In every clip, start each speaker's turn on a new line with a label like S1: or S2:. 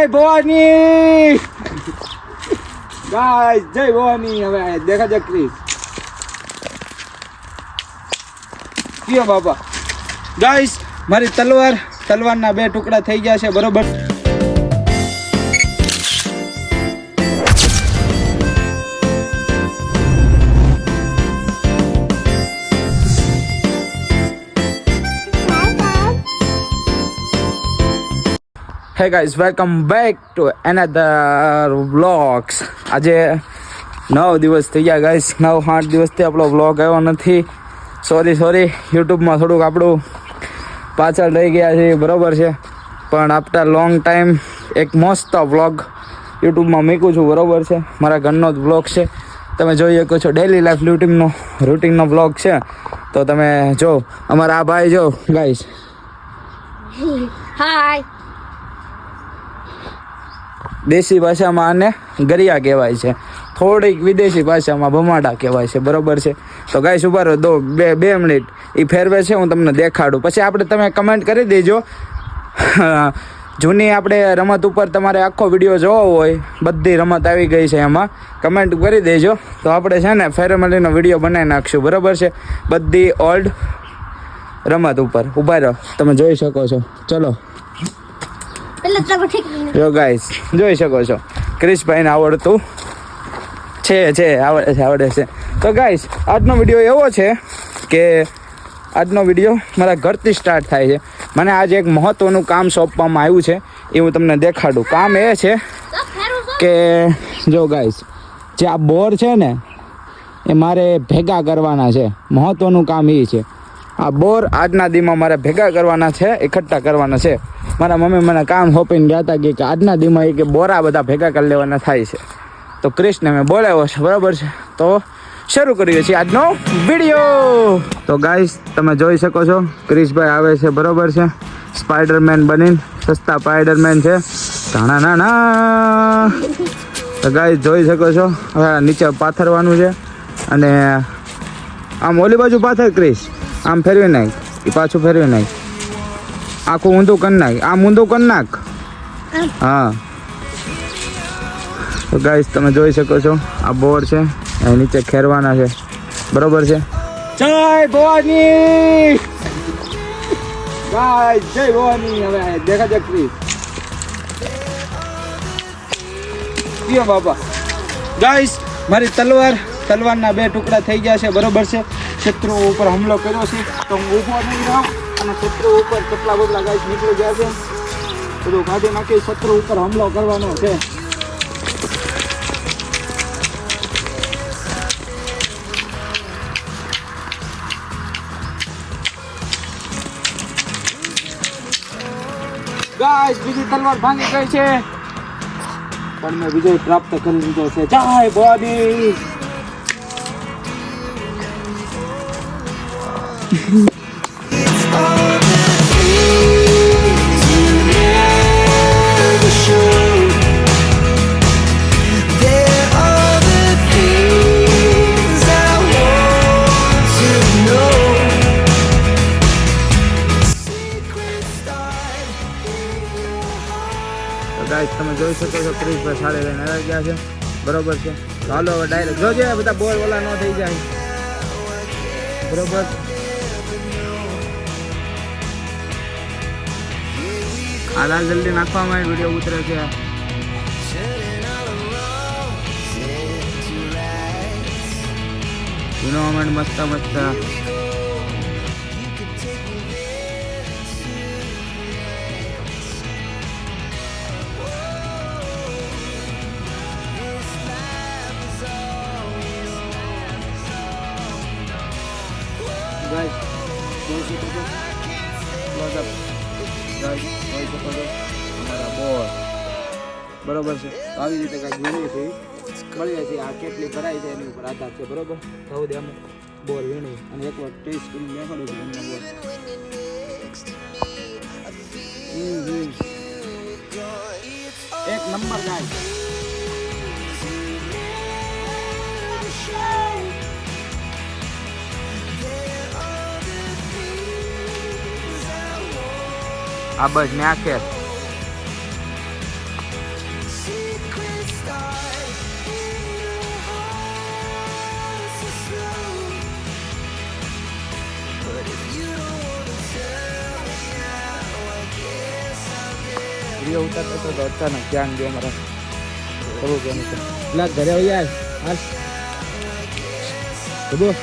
S1: Bhavani guys, જય ભવાની. હવે દેખા છે ક્રિસ કયો બાપા. ગાઈસ, મારી તલવારના 2 ટુકડા થઈ ગયા છે, બરોબર. Hey guys, welcome back to another vlogs. આજે 9 દિવસ થઈ ગયા ગાઈસ. 9-8 દિવસથી આપણો વ્લોગ આવ્યો નથી. સોરી યુટ્યુબમાં થોડુંક આપણું પાછળ રહી ગયા છે, બરોબર છે. પણ આફ્ટર લોંગ ટાઈમ એક મસ્ત વ્લોગ યુટ્યુબમાં મૂકું છું, બરોબર છે. મારા ઘરનો જ વ્લોગ છે, તમે જોઈ શકો છો. ડેલી લાઈફ રૂટીનનો વ્લોગ છે, તો તમે જો. અમારા આ ભાઈ જો ગાઈસ,
S2: હાય.
S1: દેશી ભાષામાં આને ગરિયા કહેવાય છે, થોડીક વિદેશી ભાષામાં ભમાડા કહેવાય છે, બરોબર છે. તો ગાઈસ ઉભા રહો, બે મિનિટ એ ફેરવે છે, હું તમને દેખાડું. પછી આપણે તમે કમેન્ટ કરી દેજો. જૂની આપણે રમત ઉપર તમારે આખો વિડીયો જોવો હોય, બધી રમત આવી ગઈ છે, એમાં કમેન્ટ કરી દેજો. તો આપણે છે ને ફેરેમલીનો વિડીયો બનાવી નાખશું, બરોબર છે. બધી ઓલ્ડ રમત ઉપર ઉભા રહો, તમે જોઈ શકો છો. ચલો જો ગાઈસ, જોઈ શકો છો ક્રિશભાઈને આવડતું આવડે છે. તો ગાઈસ, આજનો વિડીયો એવો છે કે આજનો વિડીયો મારા ઘરથી સ્ટાર્ટ થાય છે. મને આજે એક મહત્વનું કામ સોંપવામાં આવ્યું છે, એ હું તમને દેખાડું. કામ એ છે કે જો ગાઈસ, જે આ બોર છે ને એ મારે ભેગા કરવાના છે. મહત્વનું કામ એ છે. આ બોર આજના દીમાં મારે ભેગા કરવાના છે, એકઠા કરવાના છે. મારા મમ્મી મને કામ સોંપીને ગયા હતા કે આજના દીમાં એ કે બોરા બધા ભેગા કરી લેવાના થાય છે. તો ક્રિશને મેં બોલાવ્યો છે, બરાબર છે. તો શરૂ કરીએ છીએ આજનો વિડીયો. તો ગાઈસ, તમે જોઈ શકો છો ક્રિશભાઈ આવે છે, બરાબર છે. સ્પાઈડરમેન બનીને, સસ્તા સ્પાઈડરમેન છે. ના તો ગાઈસ જોઈ શકો છો. હવે નીચે પાથરવાનું છે, અને આમ ઓલી બાજુ પાથર ક્રિશ, આમ ફેરવી નાખ, એ પાછું ફેરવી નાખ, આખું ઊંધું કરી નાખ, આમ ઊંધું કરી નાખ. હા, તો ગાઈસ તમે જોઈ શકો છો આ બોર છે, એ નીચે ખેરવાના છે, બરોબર છે. જય ભવાની ગાઈસ, જય ભવાની. હવે દેખા છે ક્રિશ કયો બાપા. ગાઈસ, મારી તલવારના 2 ટુકડા થઈ ગયા છે, બરોબર છે. શત્રુ ઉપર હુમલો કર્યો છે, તો હું ઊભો નહીં રહું, અને શત્રુ ઉપર કેટલા બદલા ગાઈસ નીકળી ગયા છે, બધું કાઢી નાખી. શત્રુ ઉપર હુમલો કરવાનો છે. ગાઈસ, બીજી તલવાર ભાંગી ગઈ છે, પણ મેં વિજય પ્રાપ્ત કરી લીધો છે. જય ભવાની. ગાઈસ, તમે જોઈ શકો છો ક્રિશભાઈ સાડે લઈને આવી ગયા છે, બરોબર છે. તો હાલો હવે ડાયરેક્ટ જોજે, બધા બોર ઓલા ન થઈ જાય, બરોબર. આધાર જલ્દી નાખવામાં વિડીયો ઉતરે છે. ઇન્વાયરમેન્ટ મસ્ત ગાઈસ, જોઈ શકો છો અમારા બોર, બરોબર છે. તો આવી રીતે કાંઈક વીણી છે, મળીએ છીએ. આ કેટલી ભરાય છે એની ઉપર આધાર છે, બરોબર. તો દે અમે બોર વીણી અને એકવાર ટેસ્ટ કરીને દેખાડું છું તમને બોર. એક નંબર ગાય. આ બસ નાખે વિડીયો ઉતારતો હતો તો અચાનક ધ્યાન ગયો મારા ખબર કેમ છે પેલા ઘરે આવી યાર હાલ ખબર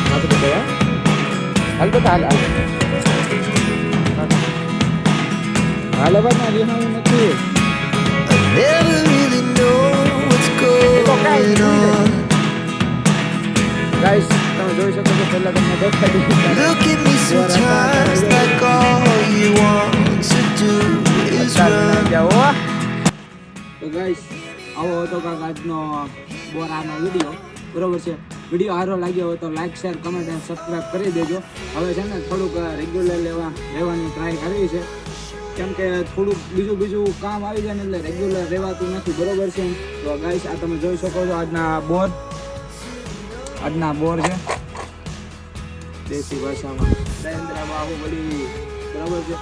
S1: હા તો ગયા હાલ તો હાલ હાલ હવે ના રિહાવું નથી
S2: Never really know what's going on.
S1: Guys તમે જોઈ શકો છો પહેલા તમને દેખાડી
S2: Look at me sometimes like all you want to do is run.
S1: તો ગાઈસ આવો હતો કાંક આજનો બોરાનો વિડીયો બરોબર છે વિડીયો સારો લાગ્યો હોય તો લાઈક શેર કમેન્ટ અને સબસ્ક્રાઈબ કરી દેજો હવે છે ને થોડુંક રેગ્યુલર રહેવાની ટ્રાય કરવી છે કેમ કે થોડુંક બીજું કામ આવી જાય ને એટલે રેગ્યુલર રહેવાતું નથી બરોબર છે તો ગાઈસ આ તમે જોઈ શકો છો આજના બોર છે દેશી ભાષામાં નરેન્દ્ર બાહુબલી બરોબર છે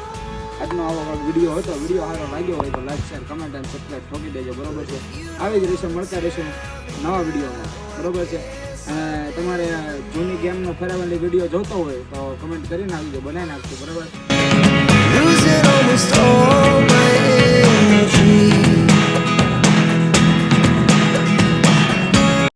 S1: આજનો આવો વિડીયો હતો વિડીયો સારો લાગ્યો હોય તો લાઈક શેર કમેન્ટ અને સબસ્ક્રાઈબ ઠોકી દેજો બરોબર છે આવી જ રહેશે મળતા રહેશું નવા વિડીયોમાં બરોબર છે અને તમારે જૂની ગેમનો ફેરવવાની વિડીયો જોતો હોય તો કમેન્ટ કરી નાખજો બનાવી નાખજો બરાબર
S2: Losing almost all my energy.